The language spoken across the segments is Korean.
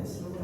하겠습니다.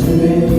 주의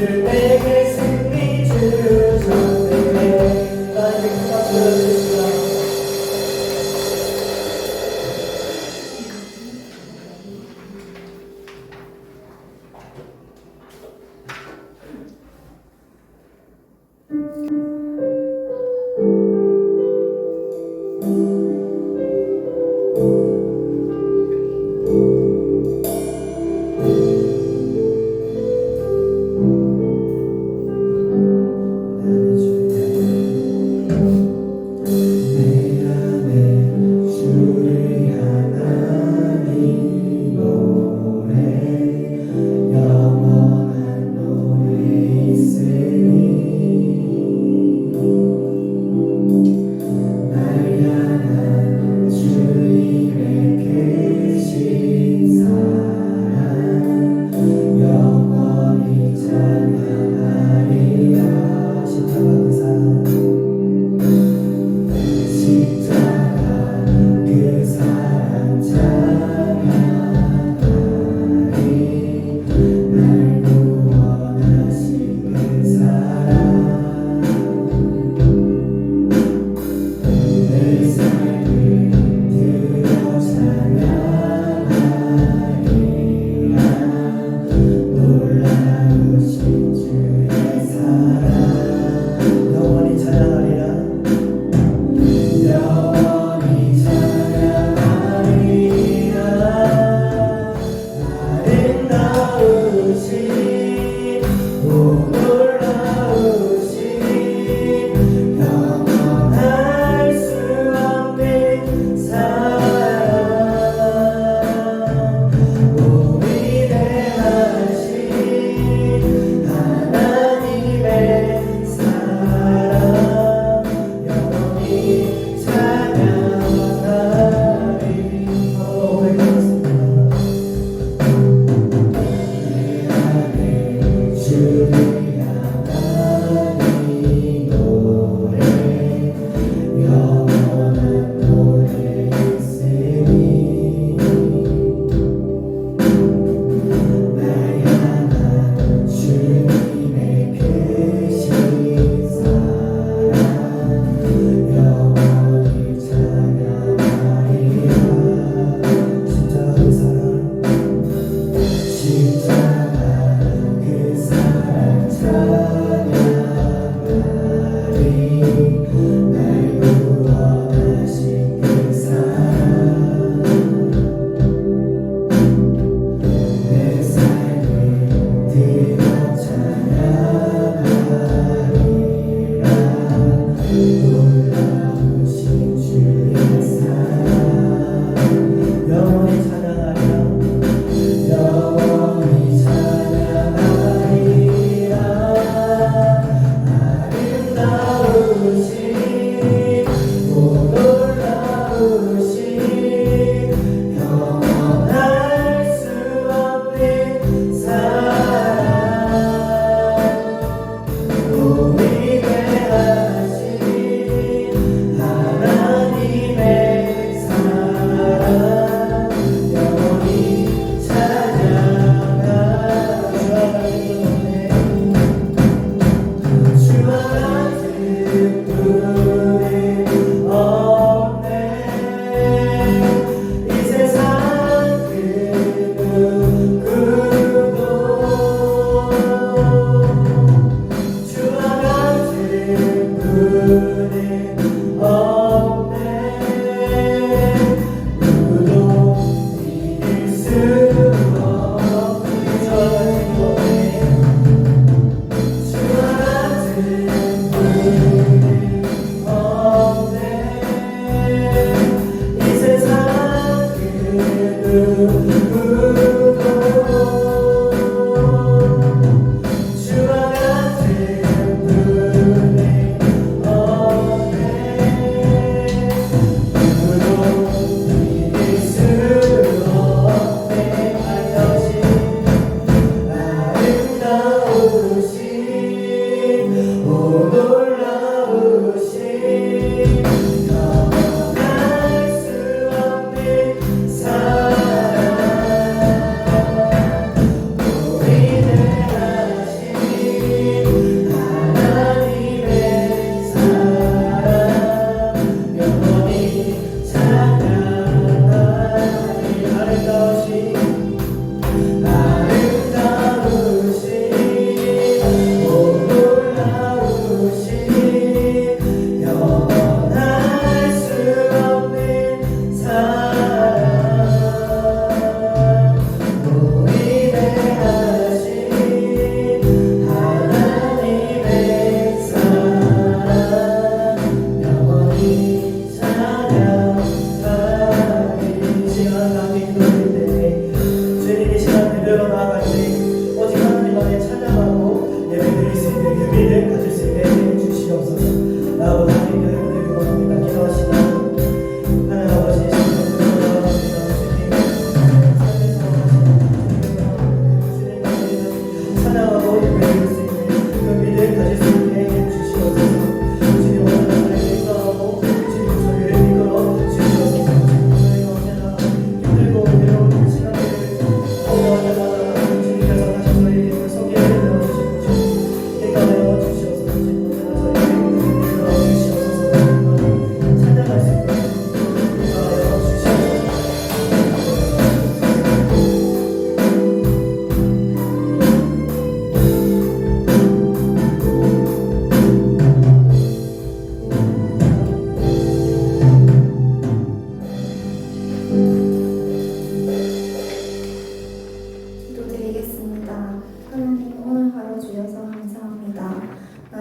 주 내게 승리 주셨네.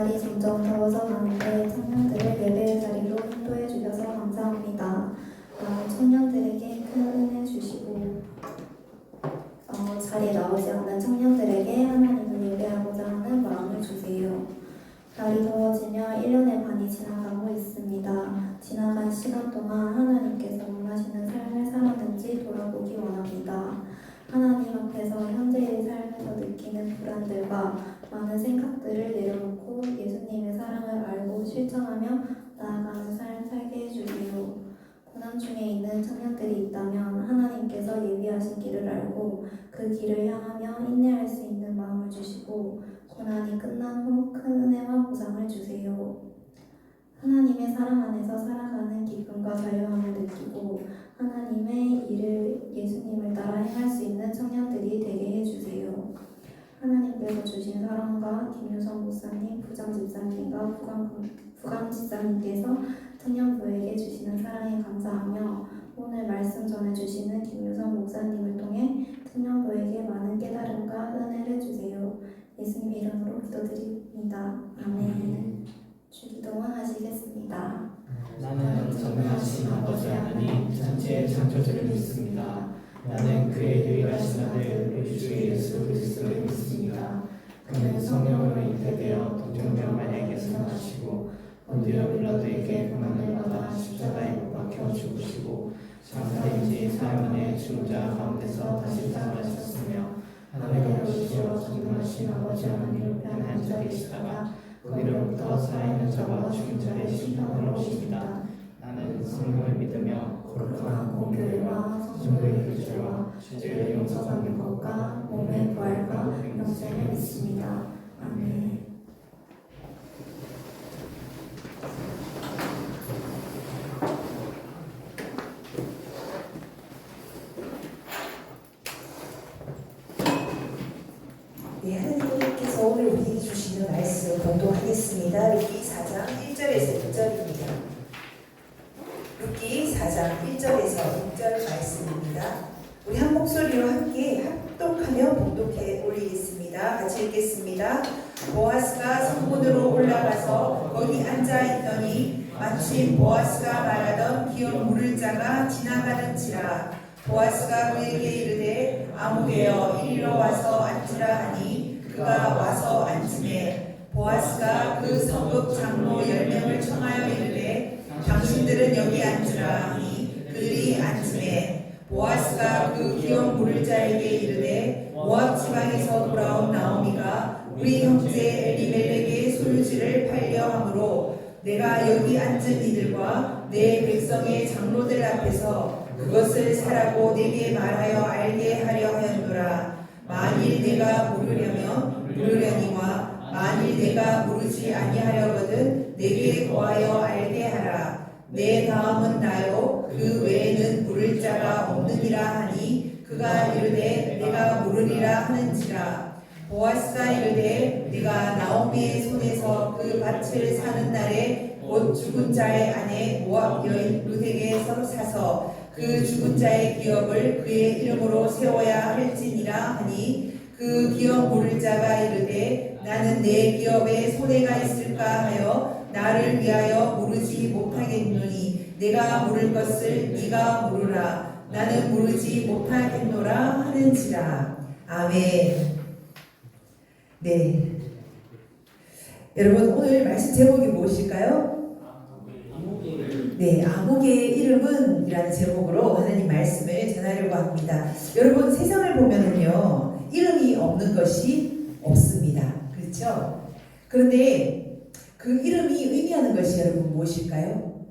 날이 점점 더워져 가는데 청년들을 예배의 자리로 인도해 주셔서 감사합니다. 청년들에게 큰 은혜 주시고 자리에 나오지 않는 청년들에게 하나님을 예배하고자 하는 마음을 주세요. 날이 더워지며 1년의 반이 지나가고 있습니다. 지나간 시간 동안 하나님께서 원하시는 삶을 살았는지 돌아보기 원합니다. 하나님 앞에서 현재의 삶에서 느끼는 불안들과 많은 생각들을 내려놓고 예수님의 사랑을 알고 실천하며 나아가는 삶 살게 해주세요. 고난 중에 있는 청년들이 있다면 하나님께서 예비하신 길을 알고 그 길을 향하며 인내할 수 있는 마음을 주시고 고난이 끝난 후 큰 은혜와 보상을 주세요. 하나님의 사랑 안에서 살아가는 기쁨과 자유함을 느끼고 하나님의 일을 예수님을 따라 행할 수 있는 청년들이 되게 해주세요. 하나님께서 주신 사랑과 김유성 목사님, 부장 집사님과 부감 집사님께서 청년부에게 주시는 사랑에 감사하며 오늘 말씀 전해주시는 김유성 목사님을 통해 청년부에게 많은 깨달음과 은혜를 주세요. 예수님 이름으로 기도드립니다. 아멘. 주기도문 하시겠습니다. 나는 전능하신 아버지 하나님 전체의 창조주를 믿습니다. 나는 그의 유일하신 아들 우리 주 예수 그리스도를 믿습니다. 그는 성령으로 잉태되어 동정녀 마리아에게서 나시고 본디오 빌라도에게 고난을 받아 십자가에 못 박혀 죽으시고 장사된 지 사흘 만에 죽은 자 가운데서 다시 살아나셨으며 하늘에 오시어 전능하신 아버지 하나님 우편에 앉아 계시다가 거기로부터 살아있는 자와 죽은 자의 심판을 오십니다. 나는 성령을 믿으며 거룩한 공교회와 성도의 교제와 죄의 용서받는 것과 몸의 부활과 영생을 믿습니다. 아멘. 네, 하나님께서 오늘 우리에게 주시는 말씀 공독하겠습니다. 룻기 4장 1절에서 6절입니다. 룻기 4장 1절에서 6절 말씀입니다. 우리 한 목소리로 함께 합독하며 봉독해 올리겠습니다. 같이 읽겠습니다. 보아스가 성문으로 올라가서 거기 앉아 있더니 마침 보아스가 말하던 기업 물을 자가 지나가는지라. 보아스가 그에게 이르되 아무개여 이리로 와서 앉으라 하니 그가 와서 앉으매 보아스가 그 성읍 장로 10명을 청하여 이르되 당신들은 여기 앉으라 하니 그들이 앉으매 보아스가 그 기업 물을 자에게 이르되 모압 지방에서 돌아온 나오미가 우리 형제 엘리멜렉의 소유지를 팔려 함으로 내가 여기 앉은 이들과 내 백성의 장로들 앞에서 그것을 사라고 내게 말하여 알게 하려 하였노라. 만일 내가 물으려면 물으려니와 만일 내가 물으지 아니하려거든 내게 고하여 알게 하라. 내 다음은 나요 그 외에는 물을 자가 없느니라 하니 그가 이르되 내가 물으리라 하는지라. 보아스가 이르되 네가 나오미의 손에서 그 밭을 사는 날에 곧 죽은 자의 아내 모압 여인 룻에게서 사서 그 죽은 자의 기업을 그의 이름으로 세워야 할지니라 하니 그 기업 물을 자가 이르되 나는 내 기업에 손해가 있을까 하여 나를 위하여 물으지 못하겠노니 내가 물을 것을 네가 물으라. 나는 물으지 못하겠노라 하는지라. 아멘. 네, 여러분 오늘 말씀 제목이 무엇일까요? 네, 아무개의 이름은 이라는 제목으로 하나님 말씀을 전하려고 합니다. 여러분 세상을 보면은요 이름이 없는 것이 없습니다. 그렇죠? 그런데 그 이름이 의미하는 것이 여러분 무엇일까요?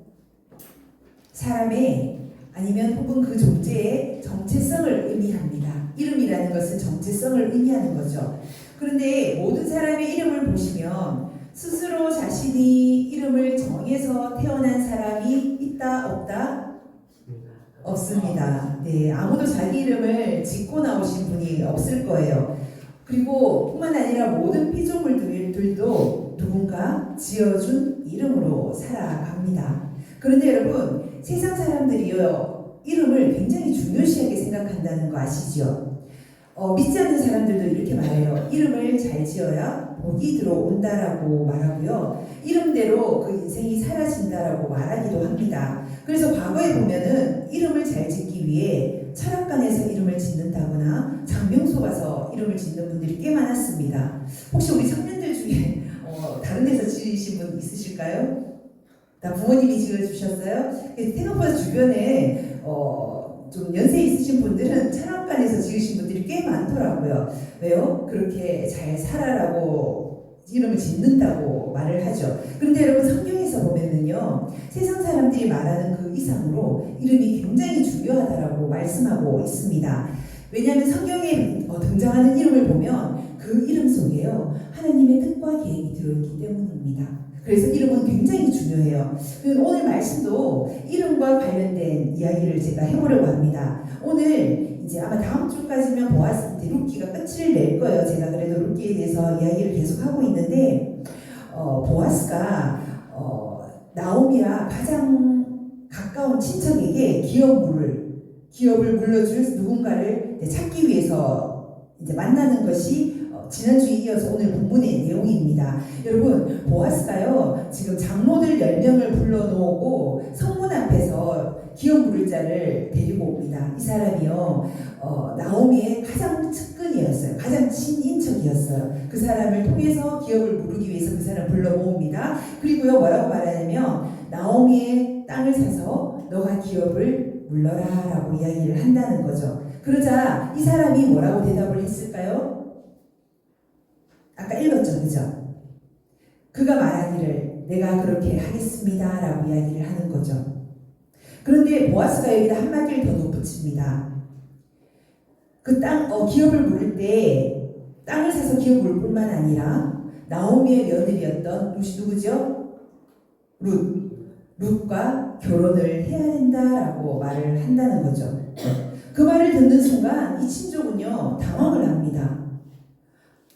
사람의 아니면 혹은 그 존재의 정체성을 의미합니다. 이름이라는 것은 정체성을 의미하는 거죠. 그런데 모든 사람의 이름을 보시면 스스로 자신이 이름을 정해서 태어난 사람이 있다 없다? 없습니다. 네, 아무도 자기 이름을 짓고 나오신 분이 없을 거예요. 그리고 뿐만 아니라 모든 피조물들도 누군가 지어준 이름으로 살아갑니다. 그런데 여러분 세상 사람들이요 이름을 굉장히 중요시하게 생각한다는 거 아시죠? 믿지 않는 사람들도 이렇게 말해요. 이름을 잘 지어야 복이 들어온다라고 말하고요. 이름대로 그 인생이 사라진다라고 말하기도 합니다. 그래서 과거에 보면은 이름을 잘 짓기 위해 철학관에서 이름을 짓는다거나 장명소 가서 이름을 짓는 분들이 꽤 많았습니다. 혹시 우리 청년들 중에 다른 데서 지으신 분 있으실까요? 다 부모님이 지어주셨어요? 생각보다 주변에 좀 연세 있으신 분들은 철학관에서 지으신 분들이 꽤 많더라고요. 왜요? 그렇게 잘 살아라고 이름을 짓는다고 말을 하죠. 그런데 여러분 성경에서 보면은요, 세상 사람들이 말하는 그 이상으로 이름이 굉장히 중요하다라고 말씀하고 있습니다. 왜냐하면 성경에 등장하는 이름을 보면 그 이름 속에요, 하나님의 뜻과 계획이 들어있기 때문입니다. 그래서 이름은 굉장히 중요해요. 오늘 말씀도 이름과 관련된 이야기를 제가 해보려고 합니다. 오늘 이제 아마 다음 주까지면 보았을 때 룻기가 끝을 낼 거예요. 제가 그래도 룻기에 대해서 이야기를 계속 하고 있는데, 보아스가 나오미와 가장 가까운 친척에게 기업을 물려줄 누군가를 찾기 위해서 이제 만나는 것이 지난주에 이어서 오늘 본문의 내용입니다. 여러분, 보아스가요, 지금 장로들 10명을 불러놓고 성문 앞에서 기업 물을 자를 데리고 옵니다. 이 사람이요, 나오미의 가장 측근이었어요. 가장 친인척이었어요. 그 사람을 통해서 기업을 물기 위해서 그 사람을 불러 모읍니다. 그리고요, 뭐라고 말하냐면, 나오미의 땅을 사서 너가 기업을 물러라 라고 이야기를 한다는 거죠. 그러자 이 사람이 뭐라고 대답을 했을까요? 아까 읽었죠, 그죠? 그가 말하기를 내가 그렇게 하겠습니다 라고 이야기를 하는 거죠. 그런데 보아스가 여기다 한마디를 더 덧붙입니다. 그 기업을 물을 때 땅을 사서 기업을 물 뿐만 아니라 나오미의 며느리였던 룻이 누구죠? 룻과 결혼을 해야 된다라고 말을 한다는 거죠. 그 말을 듣는 순간 이 친족은요, 당황을 합니다.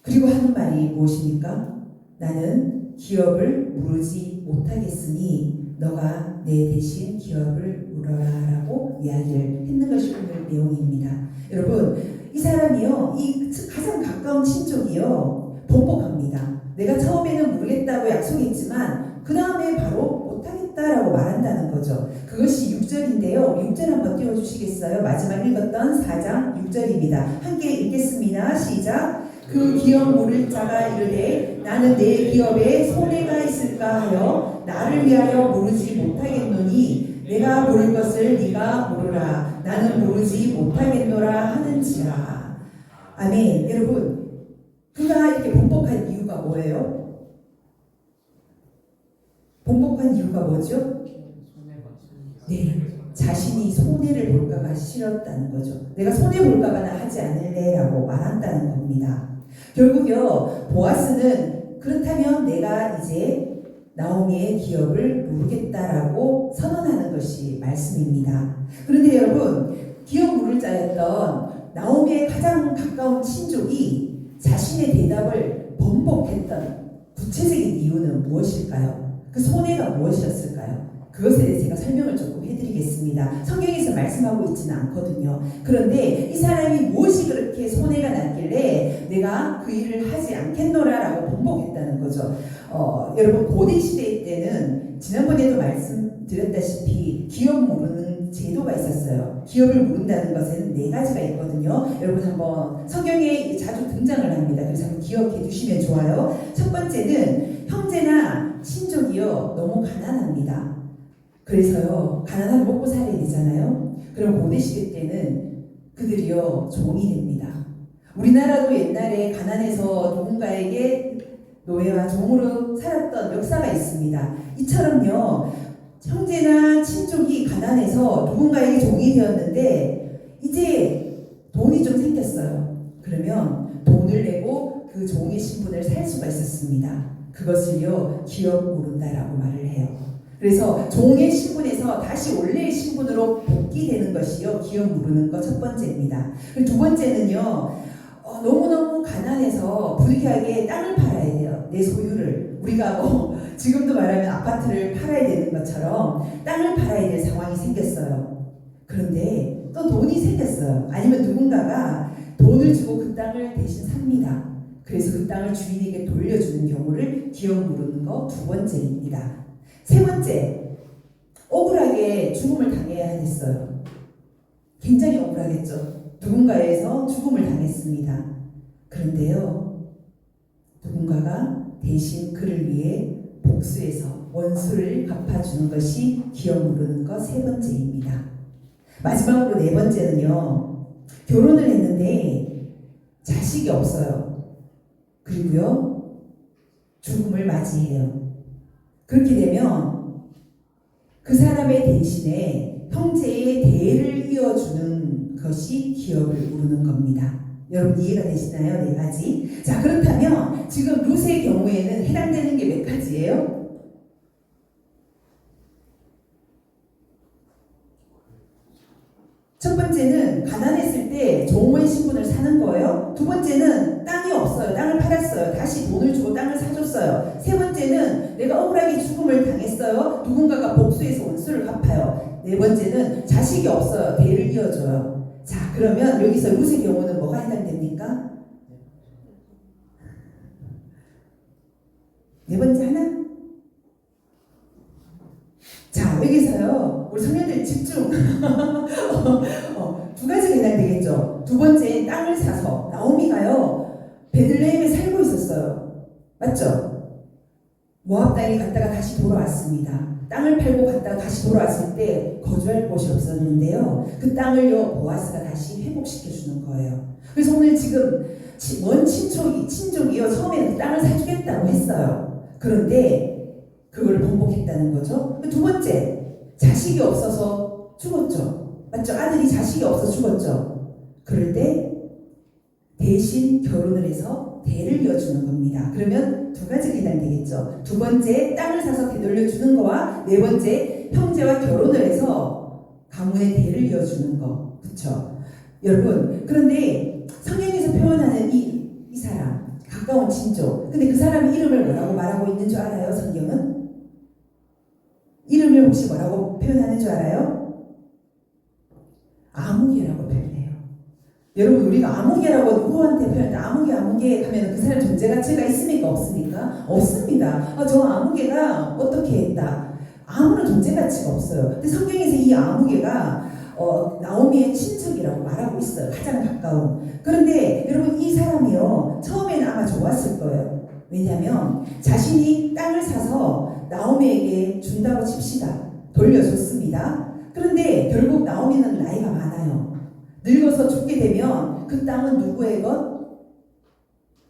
그리고 하는 말이 무엇입니까? 나는 기업을 물지 못하겠으니 너가 내 대신 기업을 물어라 라고 이야기를 했는 것이 오늘 내용입니다. 여러분, 이 사람이요, 이 가장 가까운 친족이요, 번복합니다. 내가 처음에는 모르겠다고 약속했지만 그 다음에 바로 못하겠다라고 말한다는 거죠. 그것이 6절인데요. 6절 한번 띄워주시겠어요? 마지막 읽었던 4장 6절입니다. 함께 읽겠습니다. 시작. 그 기업 물을 자가 이르되 나는 내 기업에 손해가 있을까 하여 나를 위하여 물으지 못하겠노니 내가 물을 것을 네가 물으라. 나는 물으지 못하겠노라 하는지라. 아멘. 여러분, 그가 이렇게 번복한 이유가 뭐예요? 번복한 이유가 뭐죠? 네, 자신이 손해를 볼까봐 싫었다는 거죠. 내가 손해 볼까봐 나 하지 않을래라고 말한다는 겁니다. 결국요, 보아스는 그렇다면 내가 이제 나오미의 기업을 물겠다라고 선언하는 것이 말씀입니다. 그런데 여러분, 기업 물을 자였던 나오미의 가장 가까운 친족이 자신의 대답을 번복했던 구체적인 이유는 무엇일까요? 그 손해가 무엇이었을까요? 그것에 대해서 제가 설명을 조금 해드리겠습니다. 성경에서 말씀하고 있지는 않거든요. 그런데 이 사람이 무엇이 그렇게 손해가 났길래 내가 그 일을 하지 않겠노라라고 번복했다는 거죠. 여러분, 고대 시대 때는 지난번에도 말씀드렸다시피 기업 물는 제도가 있었어요. 기업을 물는다는 것에는 4가지가 있거든요. 여러분 한번 성경에 자주 등장을 합니다. 그래서 한번 기억해 주시면 좋아요. 첫 번째는 형제나 친족이요, 너무 가난합니다. 그래서요, 가난하면 먹고 살아야 되잖아요. 그럼 고대 시대 때는 그들이요, 종이 됩니다. 우리나라도 옛날에 가난해서 누군가에게 노예와 종으로 살았던 역사가 있습니다. 이처럼요, 형제나 친족이 가난해서 누군가에게 종이 되었는데 이제 돈이 좀 생겼어요. 그러면 돈을 내고 그 종의 신분을 살 수가 있었습니다. 그것을요, 기업 물은다라고 말을 해요. 그래서 종의 신분에서 다시 원래의 신분으로 복귀되는 것이요, 기업 물는 것 첫 번째입니다. 그리고 두 번째는요, 너무너무 가난해서 불리하게 땅을 팔아야 돼요. 내 소유를. 우리가 지금도 말하면 아파트를 팔아야 되는 것처럼 땅을 팔아야 될 상황이 생겼어요. 그런데 또 돈이 생겼어요. 아니면 누군가가 돈을 주고 그 땅을 대신 삽니다. 그래서 그 땅을 주인에게 돌려주는 경우를 기억 모르는 거 두 번째입니다. 세 번째, 억울하게 죽음을 당해야 했어요. 굉장히 억울하겠죠. 누군가에서 죽음을 당했습니다. 그런데요, 누군가가 대신 그를 위해 복수해서 원수를 갚아주는 것이 기억 모르는 것 세 번째입니다. 마지막으로 네 번째는요, 결혼을 했는데 자식이 없어요. 그리고요, 죽음을 맞이해요. 그렇게 되면 그 사람의 대신에 형제의 대를 이어주는 것이 기업을 모르는 겁니다. 여러분 이해가 되시나요? 네 가지. 자, 그렇다면 지금 룻의 경우에는 해당되는 게 몇 가지예요? 첫 번째는 가난했을 때 종의 신분을 사는 거예요. 두 번째는 땅이 없어요. 땅을 팔았어요. 다시 돈을 주고 땅을 사줬어요. 세 번째는 내가 억울하게 죽음을 당했어요. 누군가가 복수해서 원수를 갚아요. 네 번째는 자식이 없어요. 대를 이어줘요. 자, 그러면 여기서 룻의 경우는 뭐가 해당됩니까? 네 번째 하나? 자, 여기서요, 우리 청년들 집중. 두 가지가 해당되겠죠. 두 번째, 땅을 사서 나오미가요, 베들레헴에 살고 있었어요. 맞죠? 모압 땅에 갔다가 다시 돌아왔습니다. 땅을 팔고 갔다가 다시 돌아왔을 때 거주할 곳이 없었는데요, 그 땅을요 보아스가 다시 회복시켜 주는 거예요. 그래서 오늘 지금 먼 친족이요 처음에는 그 땅을 사주겠다고 했어요. 그런데 그걸 번복했다는 거죠. 두 번째, 자식이 없어서 죽었죠. 맞죠? 아들이 자식이 없어서 죽었죠. 그럴 때 대신 결혼을 해서 대를 이어주는 겁니다. 그러면 두 가지가 해당되겠죠. 두 번째, 땅을 사서 되돌려주는 거와 네 번째, 형제와 결혼을 해서 가문의 대를 이어주는 거. 그렇죠? 여러분, 그런데 성경에서 표현하는 이 사람, 가까운 친족, 근데 그 사람의 이름을 뭐라고 말하고 있는 줄 알아요? 성경은? 이름을 혹시 뭐라고 표현하는 줄 알아요? 아무개라고 표현해요. 여러분, 우리가 아무개라고 누구한테 표현할 때 아무개 하면 그 사람 존재 가치가 있습니까? 없습니까? 없습니다. 저 아무개가 어떻게 했다. 아무런 존재 가치가 없어요. 근데 성경에서 이 아무개가 나오미의 친척이라고 말하고 있어요. 가장 가까운. 그런데 여러분, 이 사람이요, 처음에는 아마 좋았을 거예요. 왜냐하면 자신이 땅을 사서 나오미에게 준다고 칩시다. 돌려줬습니다. 그런데 결국 나오미는 나이가 많아요. 늙어서 죽게 되면 그 땅은 누구의 것?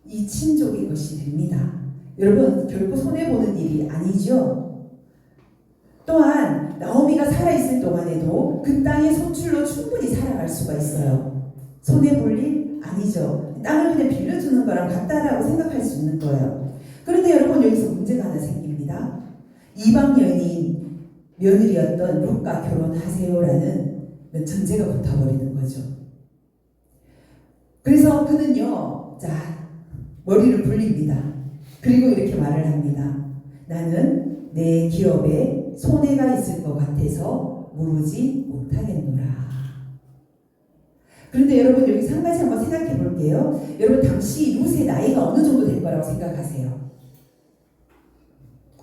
이 친족의 것이 됩니다. 여러분, 결코 손해보는 일이 아니죠. 또한 나오미가 살아있을 동안에도 그 땅의 소출로 충분히 살아갈 수가 있어요. 손해볼 일 아니죠. 땅을 그냥 빌려주는 거랑 같다라고 생각할 수 있는 거예요. 그런데 여러분, 여기서 문제가 하나 생깁니다. 이방 여인이 며느리였던 룻과 결혼하세요라는 전제가 붙어버리는 거죠. 그래서 그는요, 자, 머리를 굴립니다. 그리고 이렇게 말을 합니다. 나는 내 기업에 손해가 있을 것 같아서 모르지 못하겠노라. 그런데 여러분, 여기서 한 가지 한번 생각해 볼게요. 여러분, 당시 룻의 나이가 어느 정도 될 거라고 생각하세요?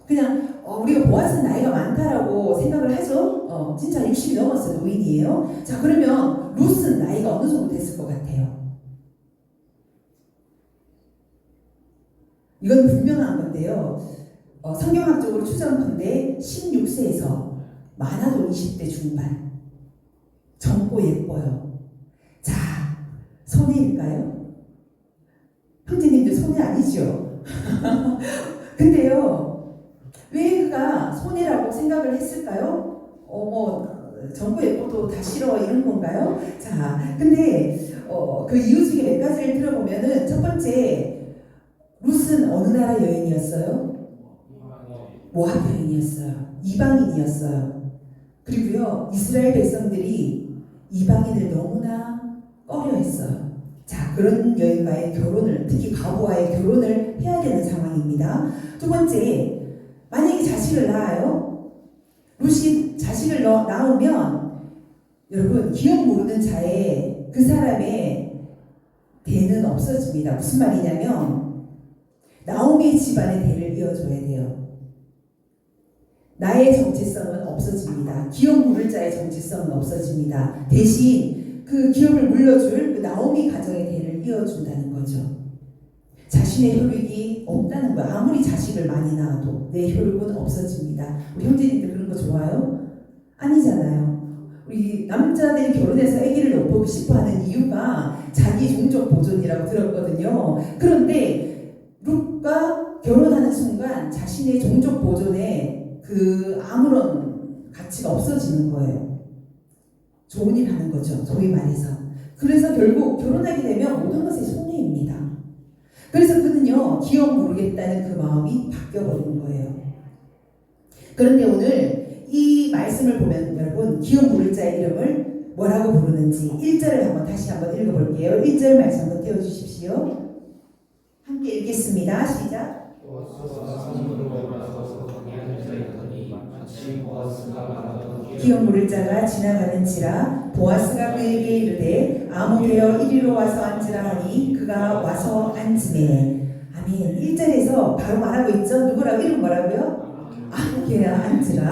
그냥 우리가 보아스 나이가 많다라고 생각을 하죠. 진짜 60이 넘었어요. 노인이에요. 자, 그러면 룻은 나이가 어느 정도 됐을 것 같아요? 이건 분명한 건데요. 성경학적으로 추정컨대 16세에서 많아도 20대 중반. 젊고 예뻐요. 자, 손해일까요? 형제님들 손해 아니죠? 근데요, 왜 그가 손해라고 생각을 했을까요? 젊고 예뻐도 다 싫어 이런 건가요? 자, 근데 그 이유 중에 몇 가지를 들어보면은, 첫 번째, 룻은 어느 나라 여인이었어요? 모압 여인이었어요. 이방인이었어요. 그리고요, 이스라엘 백성들이 이방인을 너무나 꺼려했어요. 자, 그런 여인과의 결혼을, 특히 과부와의 결혼을 해야 되는 상황입니다. 두 번째, 만약에 자식을 낳아요. 룻이 자식을 낳으면 여러분, 기억 모르는 자의 그 사람의 대는 없어집니다. 무슨 말이냐면 나오미의 집안의 대를 이어줘야 돼요. 나의 정체성은 없어집니다. 기업 물을 자의 정체성은 없어집니다. 대신 그 기업을 물려줄 그 나오미 가정의 대를 이어준다는 거죠. 자신의 혈육이 없다는 거야. 아무리 자식을 많이 낳아도 내 혈육은 없어집니다. 우리 형제님들 그런 거 좋아요? 아니잖아요. 우리 남자들이 결혼해서 아기를 낳고 싶어하는 이유가 자기 종족 보존이라고 들었거든요. 그런데 룻과 결혼하는 순간 자신의 종족 보존에 그 아무런 가치가 없어지는 거예요. 좋은 일 하는 거죠. 소위 말해서. 그래서 결국 결혼하게 되면 모든 것이 손해입니다. 그래서 그는요, 기업 모르겠다는 그 마음이 바뀌어버리는 거예요. 그런데 오늘 이 말씀을 보면 여러분, 기업 모를 자의 이름을 뭐라고 부르는지 1절을 한번 다시 한번 읽어볼게요. 1절 말씀 한번 띄워주십시오. 함께 읽겠습니다. 시작. 기업 모를 자가 지나가는지라 보아스가 그에게 이르되 아무개여 이리로 와서 앉으라 하니 그가 와서 앉으매. 아멘. 1절에서 바로 말하고 있죠. 누구라고? 이름 뭐라고요? 아무개여 앉으라.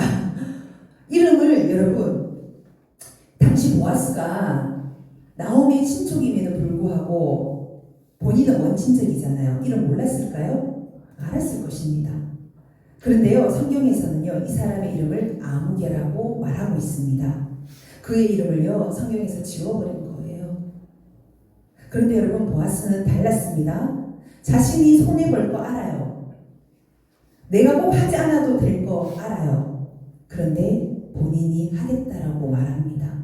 이름을 여러분, 당시 보아스가 나오미의 친족임에도 불구하고 본인은 원친족이잖아요. 이름 몰랐을까요? 알았을 것입니다. 그런데요, 성경에서는요, 이 사람의 이름을 아무개라고 말하고 있습니다. 그의 이름을요, 성경에서 지워버린 거예요. 그런데 여러분, 보아스는 달랐습니다. 자신이 손해볼 거 알아요. 내가 꼭 하지 않아도 될 거 알아요. 그런데 본인이 하겠다라고 말합니다.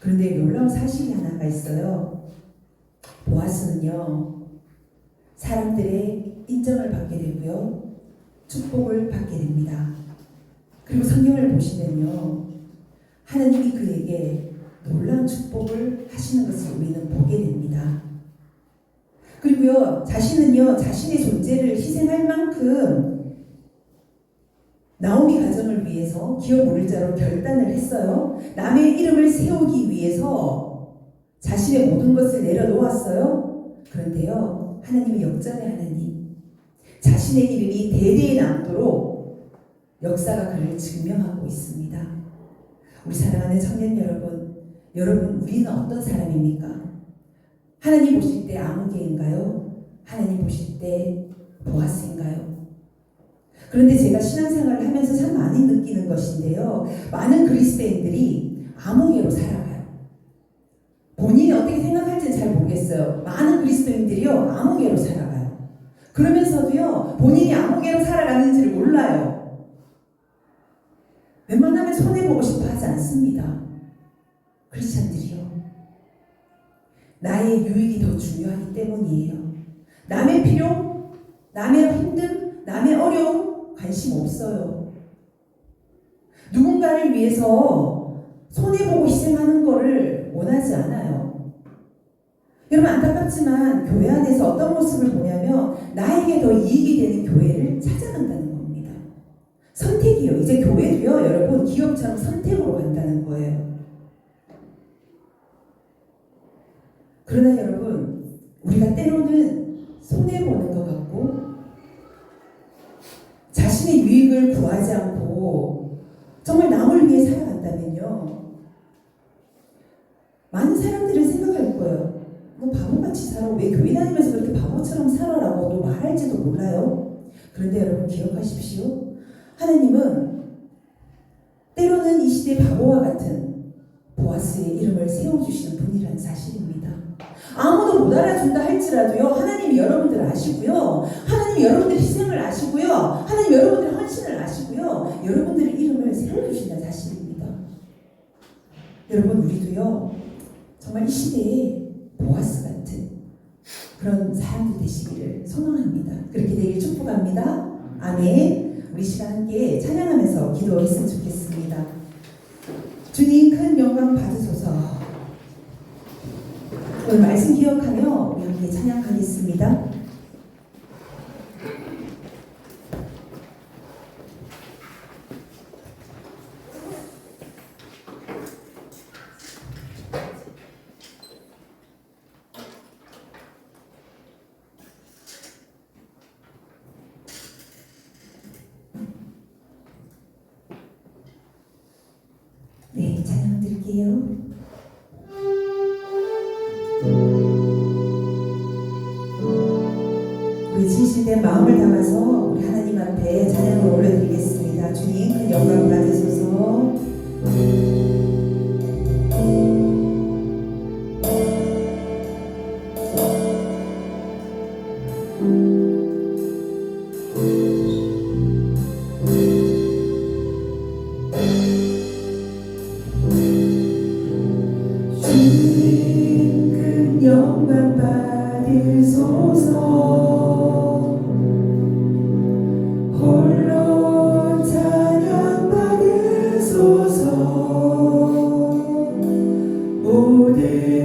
그런데 놀라운 사실이 하나가 있어요. 보아스는요, 사람들의 인정을 받게 되고요, 축복을 받게 됩니다. 그리고 성경을 보시면요, 하나님이 그에게 놀라운 축복을 하시는 것을 우리는 보게 됩니다. 그리고요, 자신은요, 자신의 존재를 희생할 만큼 나오미 가정을 위해서 기업 모를 자로 결단을 했어요. 남의 이름을 세우기 위해서 자신의 모든 것을 내려놓았어요. 그런데요, 하나님은 역전의 하나님, 자신의 이름이 대대에 남도록 역사가 그를 증명하고 있습니다. 우리 사랑하는 청년 여러분, 우리는 어떤 사람입니까? 하나님 보실 때 아무개인가요? 하나님 보실 때 보아스인가요? 그런데 제가 신앙생활을 하면서 참 많이 느끼는 것인데요, 많은 그리스도인들이 아무개로 살아가요. 본인이 어떻게 생각할지는 잘 모르겠어요. 많은 그리스도인들이요, 아무개로 살아가요. 그러면서도요, 본인이 아무개로 살아가는지를 몰라요. 웬만하면 손해보고 싶어 하지 않습니다. 크리스찬들이요. 나의 유익이 더 중요하기 때문이에요. 남의 필요, 남의 힘듦, 남의 어려움 관심 없어요. 누군가를 위해서 손해보고 희생하는 거를 원하지 않아요. 여러분, 안타깝지만 교회 안에서 어떤 모습을 보냐면 나에게 더 이익이 되는 교회를 찾아간다는 겁니다. 선택이요. 이제 교회도요, 여러분, 기업처럼 선택으로 간다는 거예요. 그러나 여러분, 우리가 때로는 손해보는 것 같고 자신의 유익을 구하지 않고 정말 남을 위해 살아간다면요, 많은 사람들은 생각할 거예요. 너 바보같이 살아. 왜 교회 다니면서 그렇게 바보처럼 살아라고 또 말할지도 몰라요. 그런데 여러분, 기억하십시오. 하나님은 때로는 이 시대 바보와 같은 보아스의 이름을 세워주시는 분이라는 사실입니다. 아무도 못 알아준다 할지라도요, 하나님이 여러분들을 아시고요, 하나님이 여러분들의 희생을 아시고요, 하나님이 여러분들의 헌신을 아시고요, 여러분들의 이름을 세워주신다는 사실입니다. 여러분, 우리도요, 정말 이 시대에 보아스 같은 그런 사람들 되시기를 소망합니다. 그렇게 되길 축복합니다. 아멘. 우리 시간 함께 찬양하면서 기도했으면 좋겠습니다. 주님, 큰 영광 받으소서. 오늘 말씀 기억하며 우리 함께 찬양하겠습니다. 드립니다. 주님 그 영광 받으소서. 주님 큰 영광 받으소서. 홀로 찬양 받으소서. 모든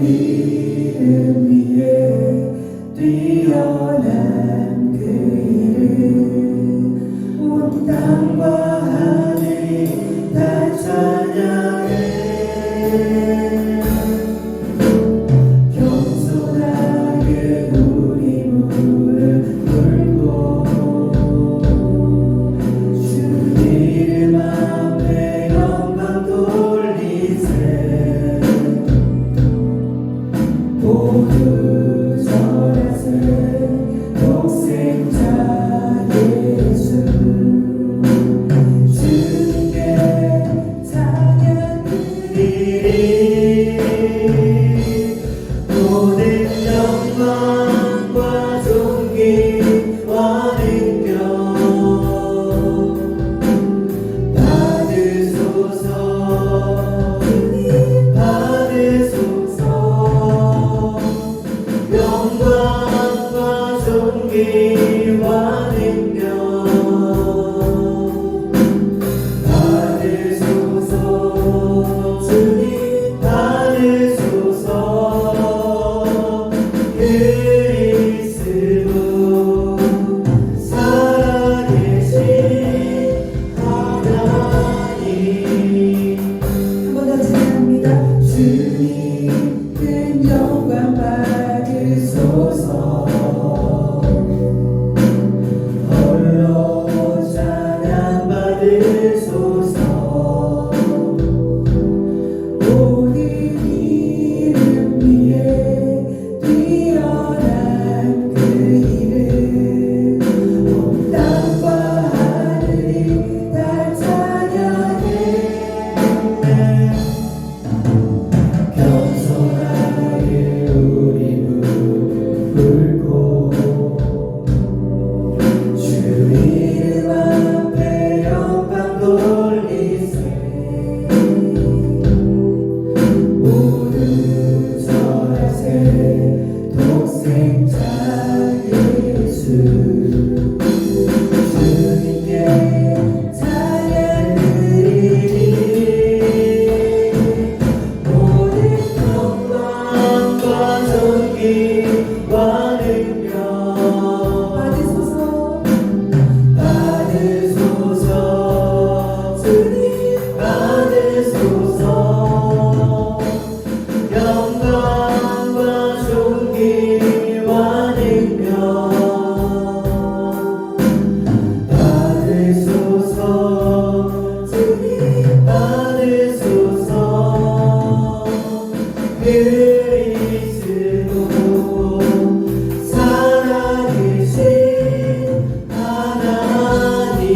이름 위에 뛰어난 그 이름 온 땅과 하늘이 다 찬양해. 겸손하게 우리 무릎 꿇고 주 이름 앞에 영광 돌리세. 모두 절하세. 독생자 예수 주님께 찬양 드리리. 모든 영광과 존귀와 능력 받으소서. 받으소서. 영광과 존귀와 능력 받으소서. 주님 받으소서. 그리스도 살아계신 하나님. 한 번 더 찬양합니다. 주님 큰 영광 받으소서. 홀로 찬양 받으소서. 모든 이름 위에 뛰어난 그 이름 온 땅과 하늘이 다 찬양해. 겸손하게 우리 무릎 꿇고 주 이름 앞에 영광 돌리세. 모두 절하세. 독생자 예수 주님께 찬양 드리리. 모든 영광과 존귀와 능력 받으소서. 받으소서. 주님 받으소서. 영광과 존귀와 능력 받으소서. 주님 받으소서. 그리스도 살아계신 하나님.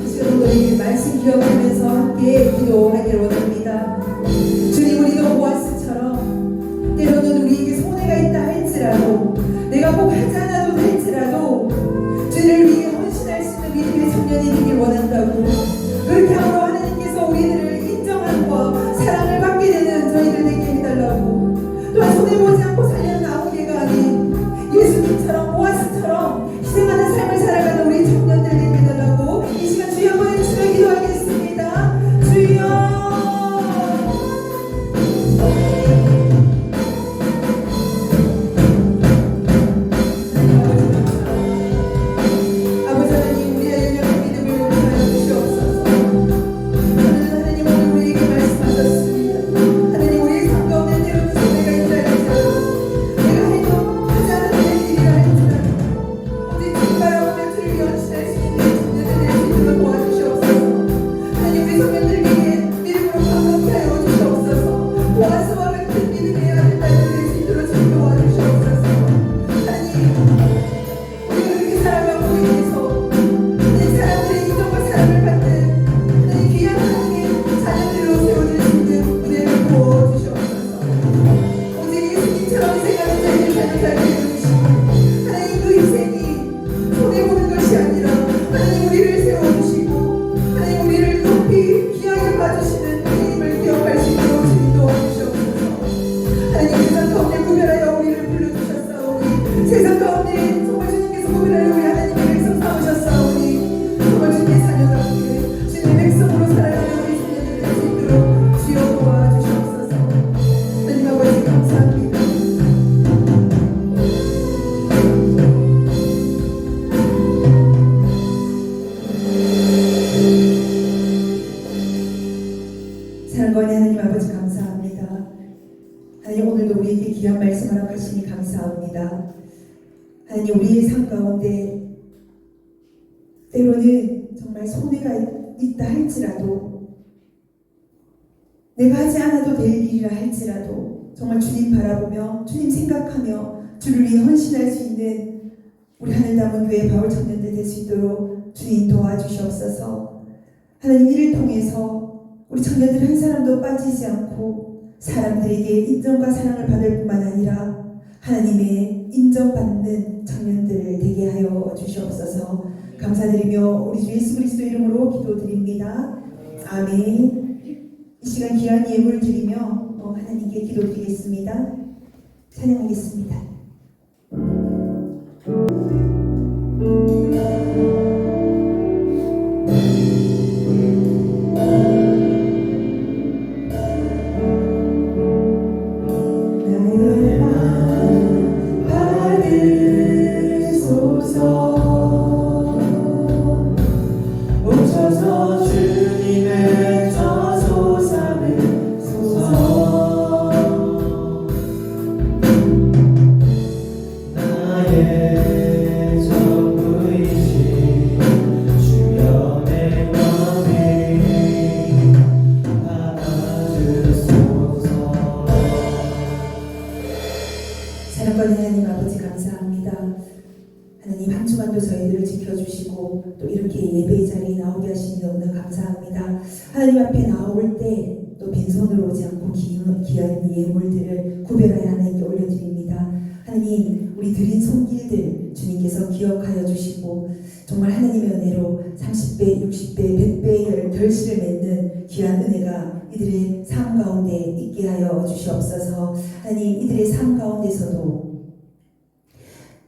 지금 우리 말씀 기억하면서 함께 기도하기를 원합니다. 주님 우리도 보아스처럼 때로는 우리에게 손해가 있다 할지라도 내가 꼭 하지 않아도 할지라도 주를 위해 헌신할 수 있는 믿음의 청년이 되길 원한다고. 그렇게 함으로 하나님께서 우리들을 인정함과 사랑을 받게 되는 저희들 되게 해달라고. 또한 손해보지 않고 살려는 아무개가 아닌 예수님처럼 보아스처럼 희생하는 삶을 살아가는 우리 청년들 되게 해달라고. 이 시간 주여 한번 해주시며 기도하겠습니다. 주여. 아버지 하나님 우리의 연약한 믿음을 용서하여 주시옵소서. 하나님 우리의 삶 가운데 때로는 정말 손해가 있다 할지라도 내가 하지 않아도 될 일이라 할지라도 정말 주님 바라보며 주님 생각하며 주를 위해 헌신할 수 있는 우리 하늘담은 교회 바울 청년들 될 수 있도록 주님 도와주시옵소서. 하나님 이를 통해서 우리 청년들 한 사람도 빠지지 않고 사람들에게 인정과 사랑을 받을 뿐만 아니라 하나님의 인정받는 청년들 되게 하여 주시옵소서. 감사드리며 우리 주 예수 그리스도 이름으로 기도드립니다. 아멘. 이 시간 귀한 예물 드리며 하나님께 기도드리겠습니다. 찬양하겠습니다. 오셔서 주님의 저소 삼으소서. 나의 전부이신 주여 내 맘을 받아주소서. 사랑받는 하나님 아버지 감사합니다. 하나님 한 주간도 저희들을 지켜주시고 또 이렇게 예배의 자리에 나오게 하시니 너무나 감사합니다. 하나님 앞에 나올 때 또 빈손으로 오지 않고 귀한 예물들을 구별하여 하나님께 올려드립니다. 하나님 우리 드린 손길들 주님께서 기억하여 주시고 정말 하나님의 은혜로 30배, 60배, 100배의 결실을 맺는 귀한 은혜가 이들의 삶 가운데 있게 하여 주시옵소서. 하나님 이들의 삶 가운데서도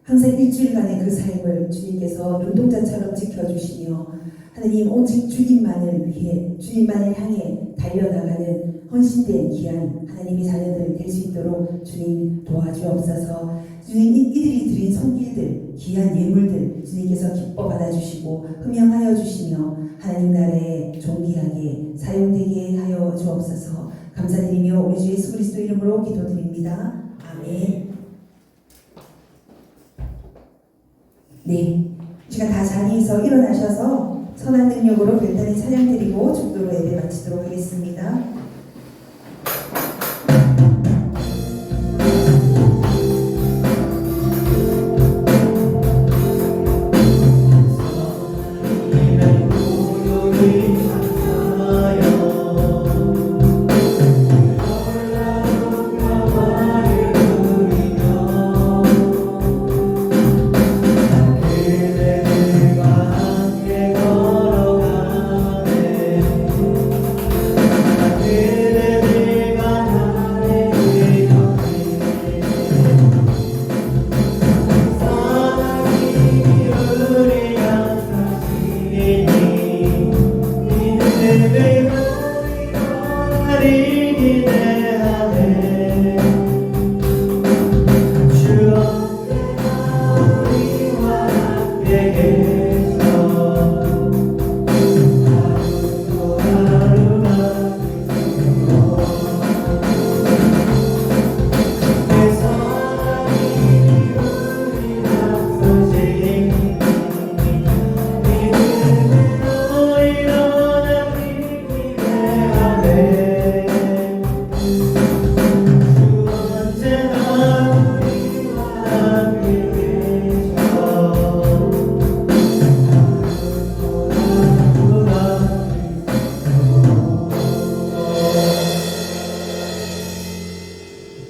항상 일주일간의 그 삶을 주님께서 눈동자처럼 지켜주시며 하나님 오직 주님만을 위해 주님만을 향해 달려나가는 헌신된 귀한 하나님의 자녀들 될 수 있도록 주님 도와주옵소서. 주님 이들이 드린 손길들 귀한 예물들 주님께서 기뻐 받아주시고 흠양하여 주시며 하나님 나라에 존귀하게 사용되게 하여 주옵소서. 감사드리며 우리 주 예수 그리스도 이름으로 기도드립니다. 아멘. 네, 이 시간 다 자리에서 일어나셔서 선한 능력으로 별단의 찬양 드리고 축도로 예배 마치도록 하겠습니다.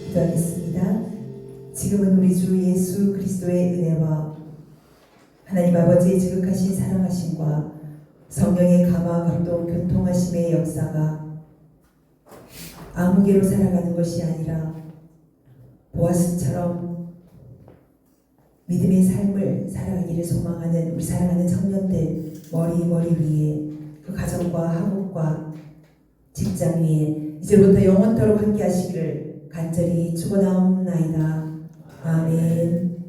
기도하겠습니다. 지금은 우리 주 예수 그리스도의 은혜와 하나님 아버지의 지극하신 사랑하심과 성령의 감화 감동 교통하심의 역사가 아무개로 살아가는 것이 아니라 보아스처럼 믿음의 삶을 살아가기를 소망하는 우리 사랑하는 청년들 머리 위에 그 가정과 학업과 직장 위에 이제부터 영원토록 함께 하시기를 간절히 축원하옵나이다. 아멘.